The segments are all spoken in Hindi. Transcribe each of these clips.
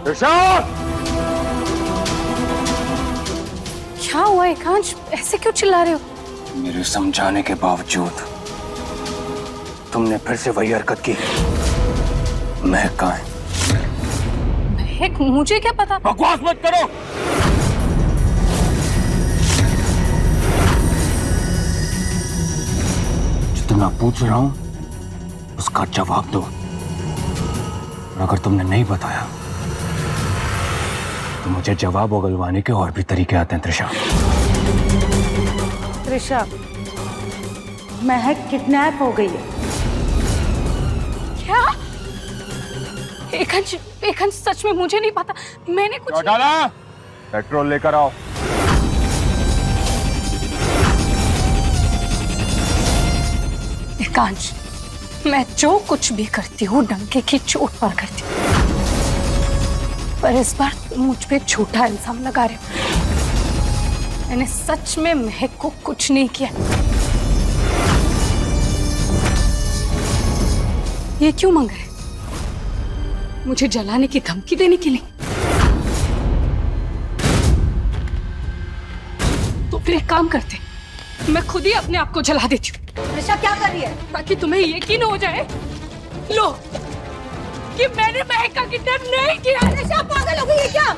त्रिशा! क्या हुआ एकांश, ऐसे क्यों चिल्ला रहे हो? मेरे समझाने के बावजूद तुमने फिर से वही हरकत की। महक कहाँ है? महक? मुझे क्या पता। बकवास मत करो। जितना पूछ रहा हूं उसका जवाब दो। और अगर तुमने नहीं बताया तो मुझे जवाब उगलवाने के और भी तरीके आते हैं त्रिशा। त्रिशा, महक किडनैप हो गई है। क्या? एकांश, एकांश सच में मुझे नहीं पता। मैंने कुछ चौटाला, पेट्रोल लेकर आओ। एकांश, मैं जो कुछ भी करती हूँ डंके की चोट पर करती हूँ, पर इस बार तुम मुझ पे झूठा इल्जाम लगा रहे हो। मैंने सच में महक को कुछ नहीं किया। ये क्यों मंगा है? मुझे जलाने की धमकी देने के लिए? तो फिर एक काम करते, मैं खुद ही अपने आप को जला देती हूँ। त्रिशा क्या कर रही है? ताकि तुम्हें यकीन हो जाए लो कि मैंने महक का किडनैप नहीं किया। त्रिशा पागल हो गई है क्या?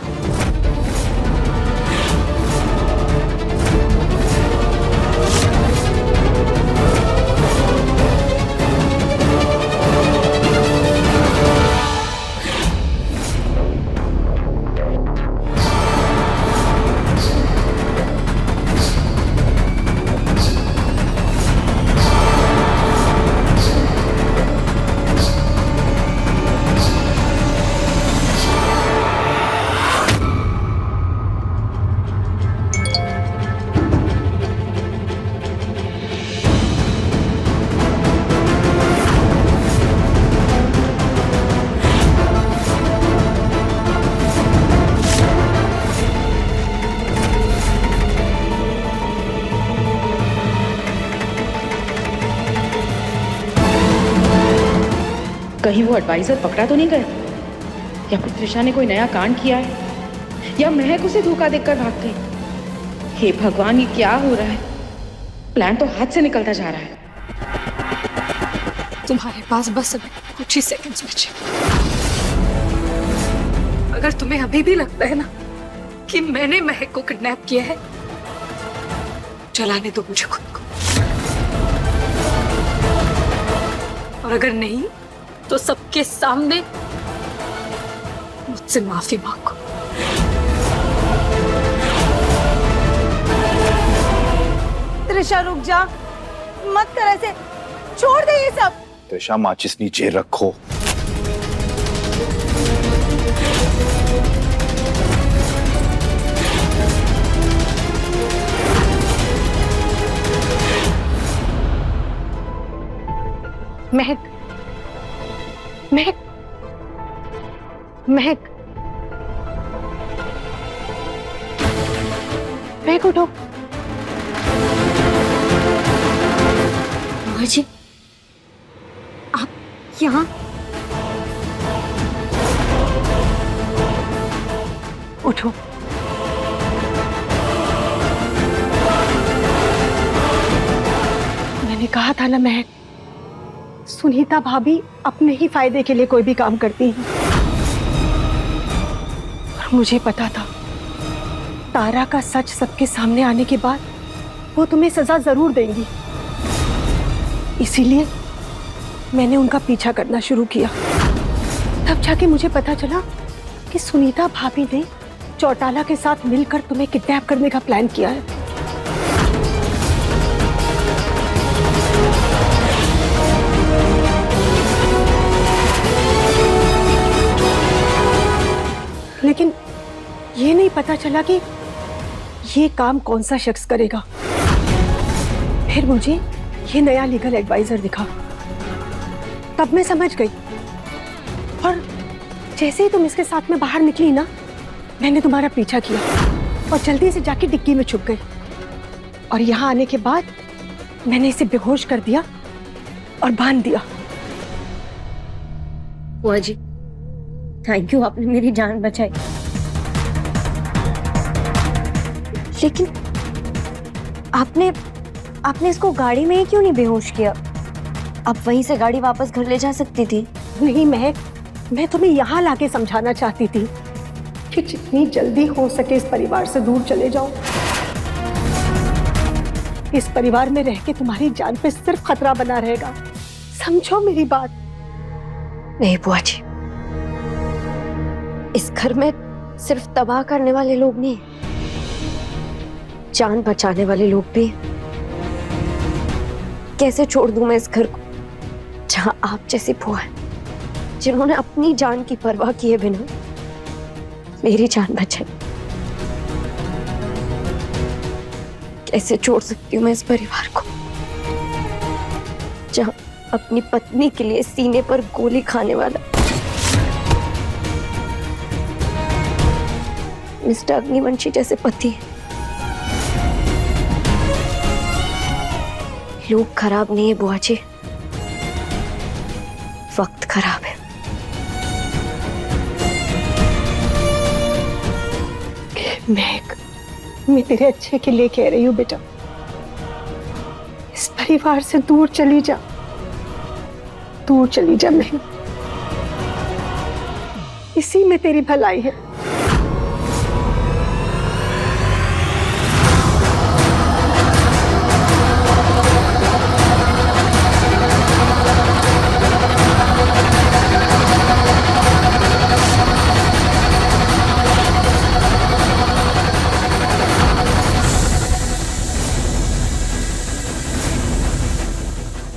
कहीं वो एडवाइजर पकड़ा तो नहीं गया, या फिर त्रिशा ने कोई नया कांड किया है, या महक उसे धोखा देकर भाग गई। हे भगवान, ये क्या हो रहा है? प्लान तो हाथ से निकलता जा रहा है। तुम्हारे पास बस अभी कुछ ही सेकंड्स बचे। अगर तुम्हें अभी भी लगता है ना कि मैंने महक को किडनैप किया है, जलाने दो मुझे खुद को। और अगर नहीं तो सबके सामने मुझसे माफी मांगो। त्रिशा रुक जा, मत कर ऐसे, छोड़ दे ये सब। त्रिशा, माचिस नीचे रखो। महक, महक, महक, महक उठो। जी, आप यहाँ? उठो। मैंने कहा था ना महक, सुनीता भाभी अपने ही फायदे के लिए कोई भी काम करती हैं। और मुझे पता था तारा का सच सबके सामने आने के बाद वो तुम्हें सजा जरूर देंगी। इसीलिए मैंने उनका पीछा करना शुरू किया। तब जाके मुझे पता चला कि सुनीता भाभी ने चौटाला के साथ मिलकर तुम्हें किडनैप करने का प्लान किया है। लेकिन ये नहीं पता चला कि ये काम कौन सा शख्स करेगा। फिर मुझे ये नया लीगल एडवाइजर दिखा, तब मैं समझ गई। और जैसे ही तुम इसके साथ में बाहर निकली ना, मैंने तुम्हारा पीछा किया और जल्दी से जाके डिक्की में छुप गई। और यहाँ आने के बाद मैंने इसे बेहोश कर दिया और बांध दिया। बुआ जी, थैंक यू, आपने मेरी जान बचाई। लेकिन आपने इसको गाड़ी में ही क्यों नहीं बेहोश किया? आप वहीं से गाड़ी वापस घर ले जा सकती थी। नहीं महक, मैं तुम्हें यहाँ लाके समझाना चाहती थी कि जितनी जल्दी हो सके इस परिवार से दूर चले जाओ। इस परिवार में रह के तुम्हारी जान पे सिर्फ खतरा बना रहेगा। समझो मेरी बात। नहीं बुआ जी, इस घर में सिर्फ तबाह करने वाले लोग नहीं, जान बचाने वाले लोग भी। कैसे छोड़ दूं मैं इस घर को जहां आप जैसी बुआ है, जिन्होंने अपनी जान की परवाह किए बिना मेरी जान बचाई। कैसे छोड़ सकती हूँ मैं इस परिवार को जहां अपनी पत्नी के लिए सीने पर गोली खाने वाला मिस्टर अग्निवंशी जैसे पति है। लोग खराब नहीं है बुआ जी, वक्त खराब है। मैं तेरे अच्छे के लिए कह रही हूँ बेटा, इस परिवार से दूर चली जा, दूर चली जा। मैं इसी में तेरी भलाई है।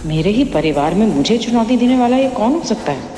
मेरे ही परिवार में मुझे चुनौती देने वाला ये कौन हो सकता है?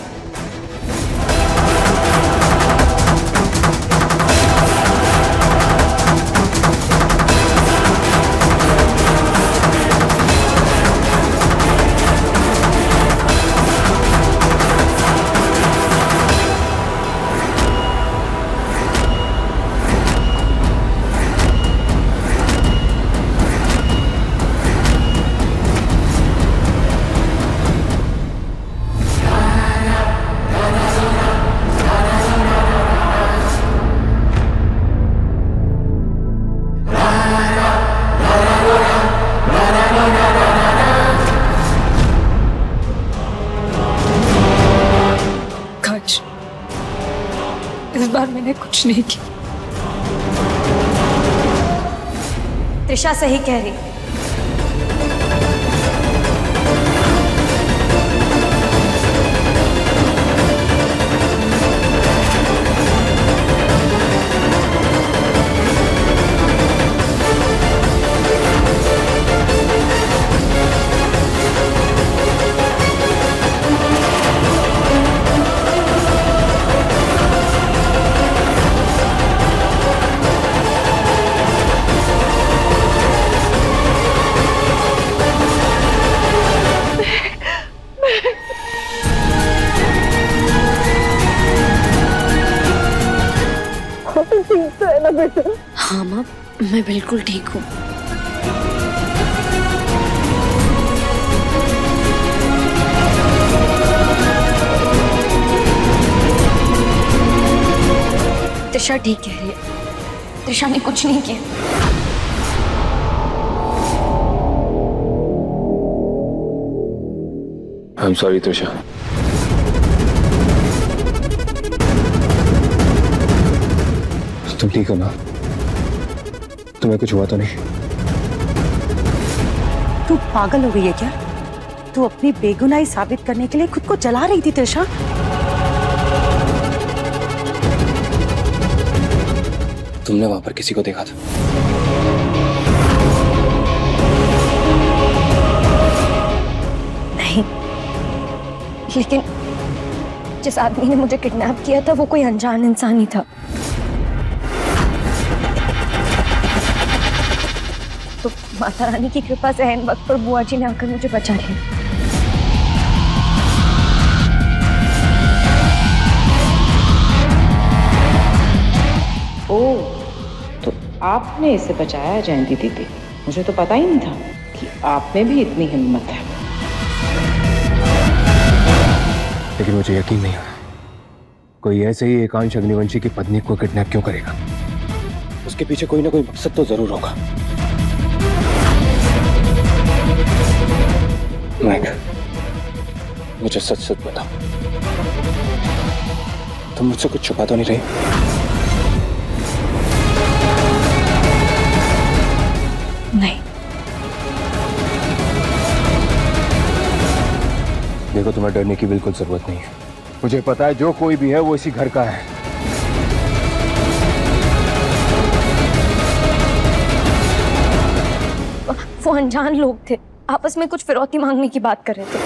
इस बार मैंने कुछ नहीं किया। त्रिशा सही कह रही। हाँ माँ, मैं बिल्कुल ठीक हूँ। त्रिशा ठीक कह रही है, त्रिशा ने कुछ नहीं किया। I'm sorry Trisha. तुम ठीक हो ना? तुम्हें कुछ हुआ तो नहीं? तू पागल हो गई है क्या? तू अपनी बेगुनाही साबित करने के लिए खुद को जला रही थी त्रिशा। तुमने वहां पर किसी को देखा था? नहीं, लेकिन जिस आदमी ने मुझे किडनैप किया था वो कोई अनजान इंसान ही था। तो माता रानी की कृपा से ऐन वक्त पर बुआ जी ने आकर मुझे बचा लिया। ओह, तो आपने इसे बचाया जयंती दीदी। मुझे तो पता ही नहीं था कि आप में भी इतनी हिम्मत है। लेकिन मुझे यकीन नहीं आ रहा, कोई ऐसे ही एकांश अग्निवंशी की पत्नी को किडनैप क्यों करेगा? उसके पीछे कोई ना कोई मकसद तो जरूर होगा। महक, मुझे सच सच बताओ, तुम मुझसे कुछ छुपा तो नहीं रही? नहीं। देखो, तुम्हें डरने की बिल्कुल जरूरत नहीं है। मुझे पता है जो कोई भी है वो इसी घर का है। वो अनजान लोग थे, आपस में कुछ फिरौती मांगने की बात कर रहे थे।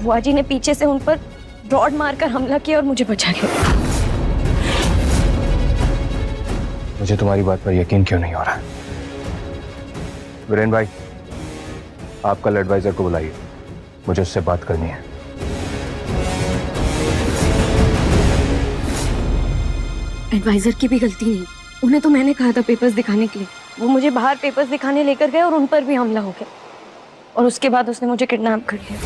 बुआ जी ने पीछे से उन पर रॉड मारकर हमला किया और मुझे बचा लिया। मुझे तुम्हारी बात पर यकीन क्यों नहीं हो रहा? वीरेन भाई, आप कल एडवाइजर को बुलाइए, मुझे उससे बात करनी है। एडवाइजर की भी गलती नहीं, उन्हें तो मैंने कहा था पेपर्स दिखाने के लिए। वो मुझे बाहर पेपर्स दिखाने लेकर गए और उन पर भी हमला हो गया, और उसके बाद उसने मुझे किडनैप कर लिया।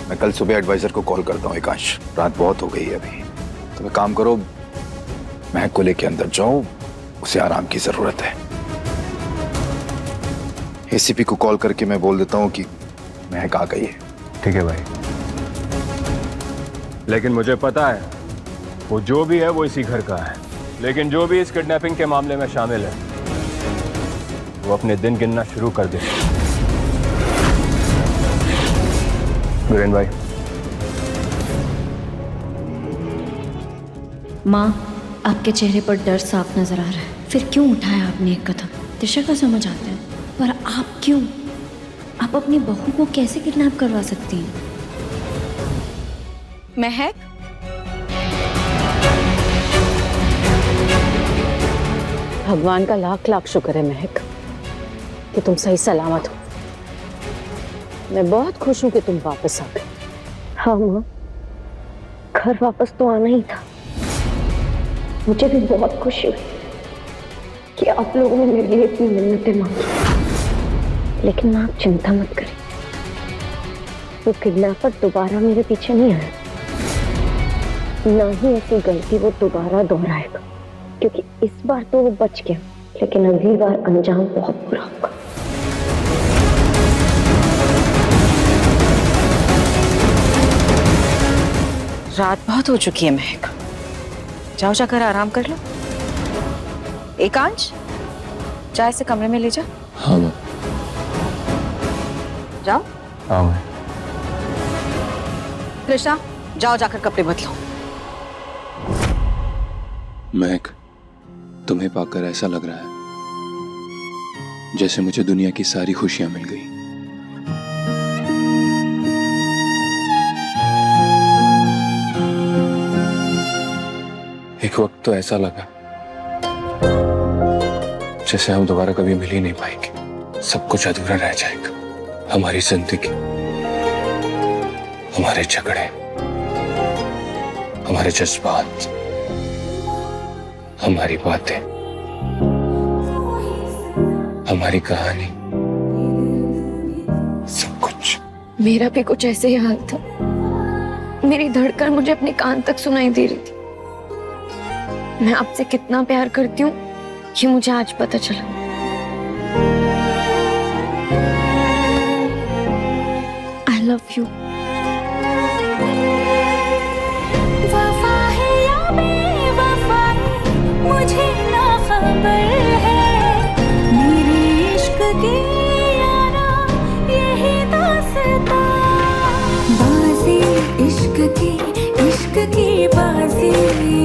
मैं कल सुबह एडवाइजर को कॉल करता हूँ। एकांश, रात बहुत हो गई है अभी, तो एक काम करो, महक को लेके अंदर जाओ, उसे आराम की जरूरत है। एसीपी को कॉल करके मैं बोल देता हूँ कि महक आ गई है। ठीक है भाई, लेकिन मुझे पता है वो जो भी है वो इसी घर का है। लेकिन जो भी इस किडनैपिंग के मामले में शामिल है वो अपने दिन गिनना शुरू कर दे। वीरेन भाई। माँ, आपके चेहरे पर डर साफ नजर आ रहा है। फिर क्यों उठाया आपने एक कदम? त्रिशा का समझ आता है, पर आप क्यों? आप अपनी बहू को कैसे किडनैप करवा सकती हैं? महक, भगवान का लाख लाख शुक्र है महक कि तुम सही सलामत हो। मैं बहुत खुश हूं कि तुम वापस आ गए। हाँ माँ, घर वापस तो आना ही था। मुझे भी बहुत खुशी हुई कि आप लोगों ने मेरे लिए इतनी मिन्नतें मांगी। लेकिन आप चिंता मत करें, वो किडनैपर दोबारा मेरे पीछे नहीं आया, ना ही ऐसी गलती वो दोबारा दोहराएगा, क्योंकि इस बार तो वो बच गया, लेकिन अगली बार अंजाम बहुत बुरा होगा। रात बहुत हो चुकी है महक, जाओ जाकर आराम कर लो। एकांश, चाय से कमरे में ले जा। हाँ मैं। जाओ। हाँ मैं। कृष्णा, जाओ जाकर कपड़े बदलो। महक, तुम्हें पाकर ऐसा लग रहा है जैसे मुझे दुनिया की सारी खुशियां मिल गई। एक वक्त तो ऐसा लगा जैसे हम दोबारा कभी मिल ही नहीं पाएंगे, सब कुछ अधूरा रह जाएगा। हमारी जिंदगी, हमारे झगड़े, हमारे जज्बात, हमारी बातें, हमारी कहानी, सब कुछ। मेरा भी कुछ ऐसे ही हाल था। मेरी धड़कन मुझे अपने कान तक सुनाई दे रही थी। मैं आपसे कितना प्यार करती हूँ ये मुझे आज पता चला। I love you. वफा है या बेवफाई मुझे ना खबर है, मेरे इश्क की यारा यही दास्तां। बाजी इश्क की बाजी,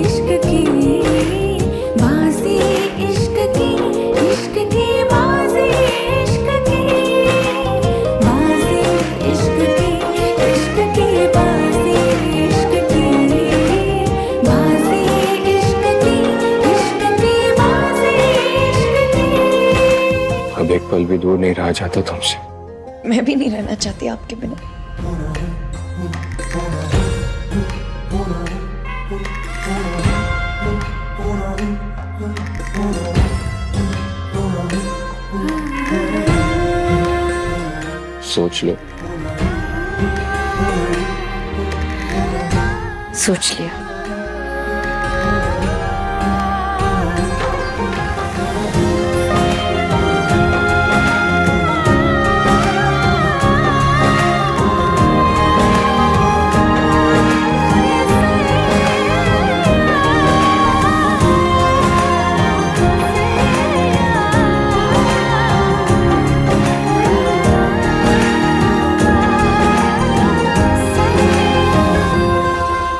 इश्क की बाजी, इश्क की बाजी, इश्क की बाजी, इश्क की बाजी, इश्क की बाजी, इश्क की बाजी, इश्क की। अब एक पल भी दूर नहीं रहा जाता तुमसे। मैं भी नहीं रहना चाहती आपके बिना। सोच लो, सोच लिया।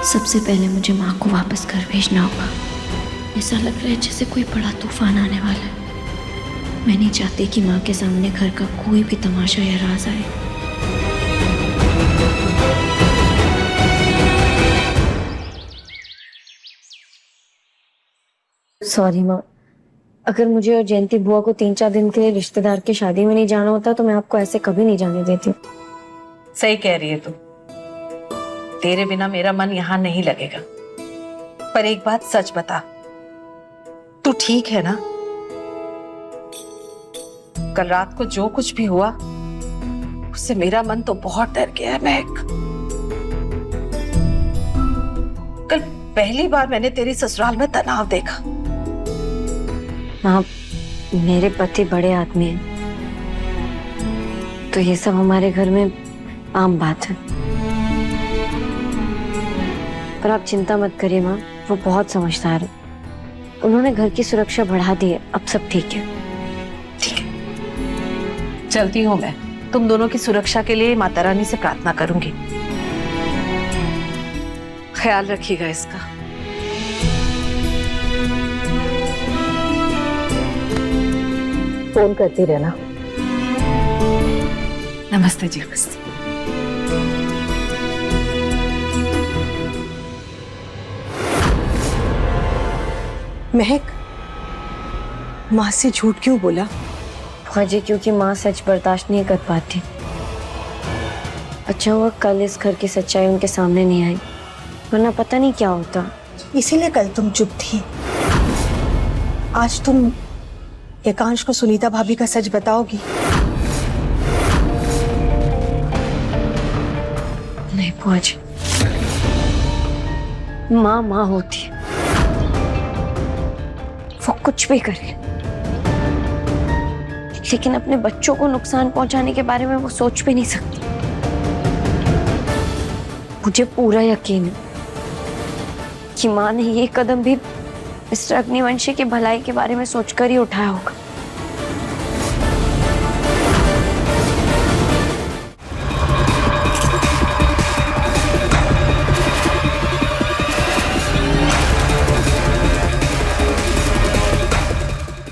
सबसे पहले मुझे माँ को वापस घर भेजना होगा। ऐसा लग रहा है जैसे कोई बड़ा तूफान आने वाला है। मैं नहीं चाहती कि माँ के सामने घर का कोई भी तमाशा या राज आए। सॉरी माँ, अगर मुझे और जयंती बुआ को 3-4 दिन के लिए रिश्तेदार की शादी में नहीं जाना होता तो मैं आपको ऐसे कभी नहीं जाने देती। सही कह रही है तू। तेरे बिना मेरा मन यहाँ नहीं लगेगा। पर एक बात सच बता, तू ठीक है ना? कल रात को जो कुछ भी हुआ उससे मेरा मन तो बहुत डर गया है महक। कल पहली बार मैंने तेरी ससुराल में तनाव देखा। माँ, मेरे पति बड़े आदमी हैं, तो ये सब हमारे घर में आम बात है। पर आप चिंता मत करिए माँ, वो बहुत समझदार है। उन्होंने घर की सुरक्षा बढ़ा दी है, अब सब ठीक है। ठीक है, चलती हूँ मैं। तुम दोनों की सुरक्षा के लिए माता रानी से प्रार्थना करूंगी। ख्याल रखिएगा इसका। फोन करती रहना। नमस्ते जी। नमस्ते। महक, माँ से झूठ क्यों बोला? हाँ जी, क्योंकि माँ सच बर्दाश्त नहीं कर पाती। अच्छा हुआ कल इस घर की सच्चाई उनके सामने नहीं आई, वरना पता नहीं क्या होता। इसीलिए कल तुम चुप थी। आज तुम एकांश को सुनीता भाभी का सच बताओगी? नहीं बुआ जी, माँ माँ होती है, वो कुछ भी करे, लेकिन अपने बच्चों को नुकसान पहुंचाने के बारे में वो सोच भी नहीं सकती। मुझे पूरा यकीन है कि माँ ने ये कदम भी मिस्टर अग्निवंशी की भलाई के बारे में सोचकर ही उठाया होगा।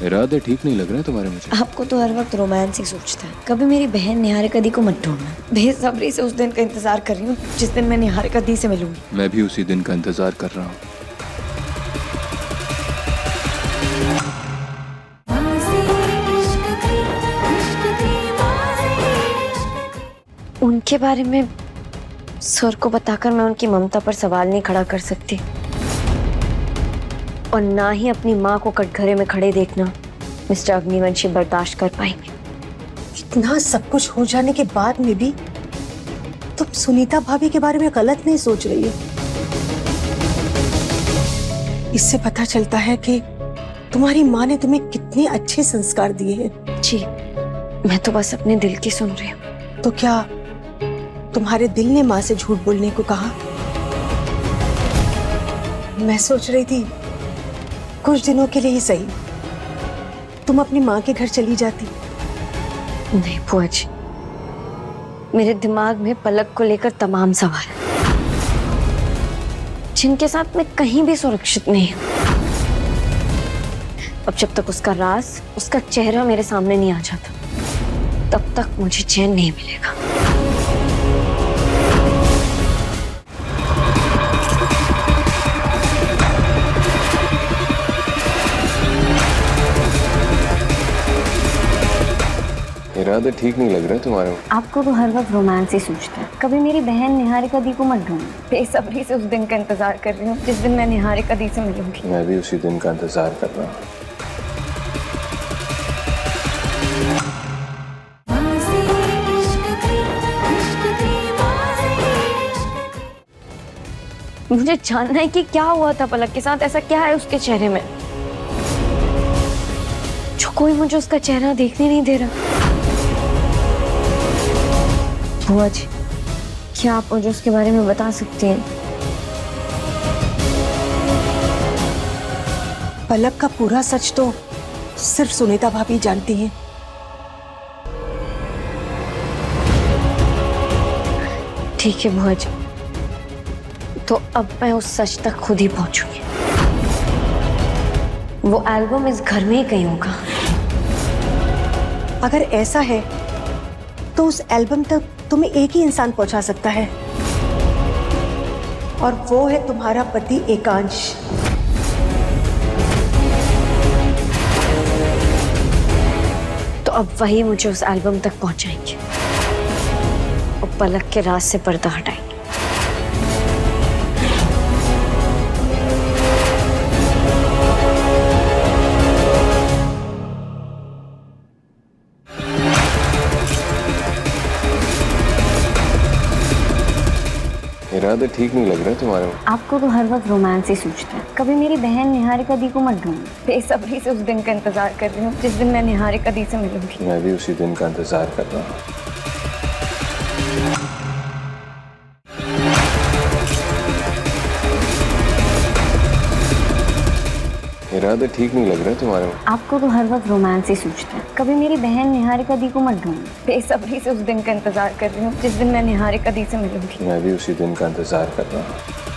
इरादे ठीक नहीं लग रहे हैं तुम्हारे मुझे। आपको तो हर वक्त रोमांस ही सोचता है। कभी मेरी बहन निहारिका दी को मत ढूंढना। बेसब्री से उस दिन का इंतजार कर रही हूँ जिस दिन मैं निहारिका दी से मिलूंगी। मैं भी उसी दिन का इंतजार कर रहा हूँ। उनके बारे में सर को बताकर मैं उनकी ममता पर सवाल नहीं खड़ा कर सकती, और ना ही अपनी माँ को कटघरे में खड़े देखना मिस्टर अग्निवंशी बर्दाश्त कर पाएंगे। इतना सब कुछ हो जाने के बाद में भी तुम सुनीता भाभी के बारे में गलत नहीं सोच रही हो। इससे पता चलता है कि तुम्हारी माँ ने तुम्हें कितने अच्छे संस्कार दिए हैं। जी, मैं तो बस अपने दिल की सुन रही हूँ। तो क्या तुम्हारे दिल ने माँ से झूठ बोलने को कहा? मैं सोच रही थी कुछ दिनों के लिए ही सही तुम अपनी माँ के घर चली जाती। नहीं बुआ जी, मेरे दिमाग में पलक को लेकर तमाम सवाल हैं, जिनके साथ मैं कहीं भी सुरक्षित नहीं हूँ। अब जब तक उसका राज, उसका चेहरा मेरे सामने नहीं आ जाता, तब तक मुझे चैन नहीं मिलेगा। इरादे ठीक नहीं लग रहे तुम्हारे। आपको तो हर वक्त रोमांस ही सूझता है। कभी मेरी बहन निहारिका दी को मत ढूंढना। बेसब्री से उस दिन का इंतजार कर रही हूँ जिस दिन मैं निहारिका दी से मिलूंगी। मैं भी उसी दिन का इंतजार कर रहा हूँ। मुझे जानना है कि क्या हुआ था पलक के साथ, ऐसा क्या है उसके चेहरे में जो कोई मुझे उसका चेहरा देखने नहीं दे रहा। बुआ जी, क्या आप मुझे उसके बारे में बता सकती हैं? पलक का पूरा सच तो सिर्फ सुनीता भाभी जानती हैं। ठीक है बुआ जी, तो अब मैं उस सच तक खुद ही पहुंचूंगी। वो एल्बम इस घर में ही कहीं होगा। अगर ऐसा है तो उस एल्बम तक तुम्हें एक ही इंसान पहुंचा सकता है, और वो है तुम्हारा पति एकांश। तो अब वही मुझे उस एल्बम तक पहुंचाएंगे और पलक के राज से पर्दा हटाएंगे। इरादे ठीक नहीं लग रहे तुम्हारे। आपको तो हर वक्त रोमांस ही सूझता है। कभी मेरी बहन निहारिका दी को मत ढूंढ। बेसब्री से उस दिन का इंतजार कर रही हूँ जिस दिन मैं निहारिका दी से मिलूंगी। मैं भी उसी दिन का इंतजार कर रहा हूँ। इरादे ठीक नहीं लग रहे तुम्हारे। आपको तो हर वक्त रोमांस ही सूझता है। कभी मेरी बहन निहारिका दी को मत ढूंढ। बेसब्री से उस दिन का इंतजार कर रही हूँ जिस दिन मैं निहारिका दी से मिलूंगी। मैं भी उसी दिन का इंतजार कर रहा हूँ।